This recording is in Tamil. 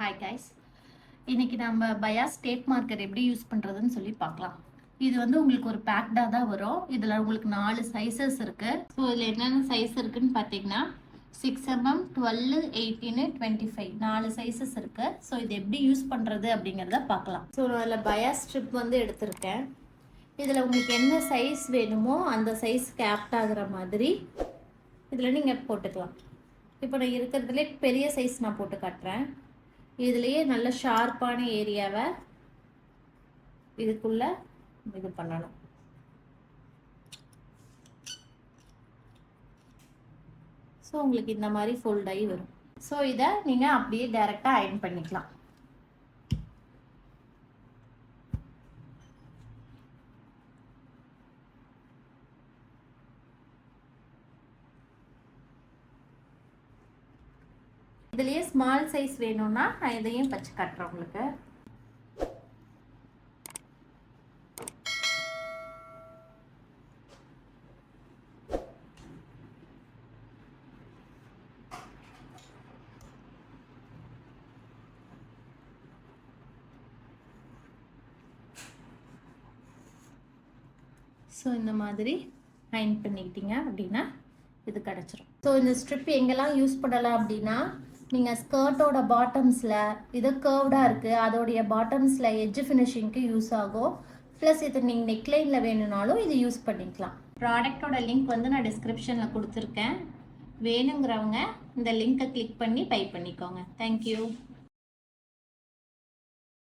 ஹாய் கைஸ், இன்னைக்கு நம்ம பயாஸ் டேப் மார்க்கர் எப்படி யூஸ் பண்ணுறதுன்னு சொல்லி பார்க்கலாம். இது வந்து உங்களுக்கு ஒரு பேக்டாக தான் வரும். இதில் உங்களுக்கு 4 சைஸஸ் இருக்குது. ஸோ இதில் என்னென்ன சைஸ் இருக்குன்னு பார்த்தீங்கன்னா 6mm, 12, 18, 25 4 சைஸஸ் இருக்குது. ஸோ இது எப்படி யூஸ் பண்ணுறது அப்படிங்கிறத பார்க்கலாம். ஸோ அதில் பயாஸ் ஸ்ட்ரிப் வந்து எடுத்திருக்கேன். இதில் உங்களுக்கு என்ன சைஸ் வேணுமோ அந்த சைஸ்க்கு ஆப்ட் ஆகிற மாதிரி இதில் நீங்கள் போட்டுக்கலாம். இப்போ நான் இருக்கிறதுலே பெரிய சைஸ் நான் போட்டு காட்டுறேன். இதுலேயே நல்ல ஷார்ப்பான ஏரியாவை இதுக்குள்ள இது பண்ணணும். ஸோ உங்களுக்கு இந்த மாதிரி ஃபோல்ட் ஆகி வரும். ஸோ இதை நீங்கள் அப்படியே டைரெக்டாக அயர்ன் பண்ணிக்கலாம். இதுலேயே ஸ்மால் சைஸ் வேணும்னா நான் இதையும் பச்சு காட்டுறேன் உங்களுக்கு. ஸோ இந்த மாதிரி அயர்ன் பண்ணிக்கிட்டீங்க அப்படின்னா இது கிடச்சிரும். ஸோ இந்த ஸ்ட்ரிப் எங்கெல்லாம் யூஸ் பண்ணலாம் அப்படின்னா, நீங்கள் ஸ்கர்ட்டோட பாட்டம்ஸில் இது கர்வ்டாக இருக்குது, அதோடைய பாட்டம்ஸில் எட்ஜ் ஃபினிஷிங்க்கு யூஸ் ஆகும். ப்ளஸ் இது நீங்கள் நெக்லைனில் வேணும்னாலும் இது யூஸ் பண்ணிக்கலாம். ப்ராடக்டோட லிங்க் வந்து நான் டிஸ்கிரிப்ஷனில் கொடுத்துருக்கேன். வேணுங்கிறவங்க இந்த லிங்க்கை கிளிக் பண்ணி பை பண்ணிக்கோங்க. தேங்க்யூ.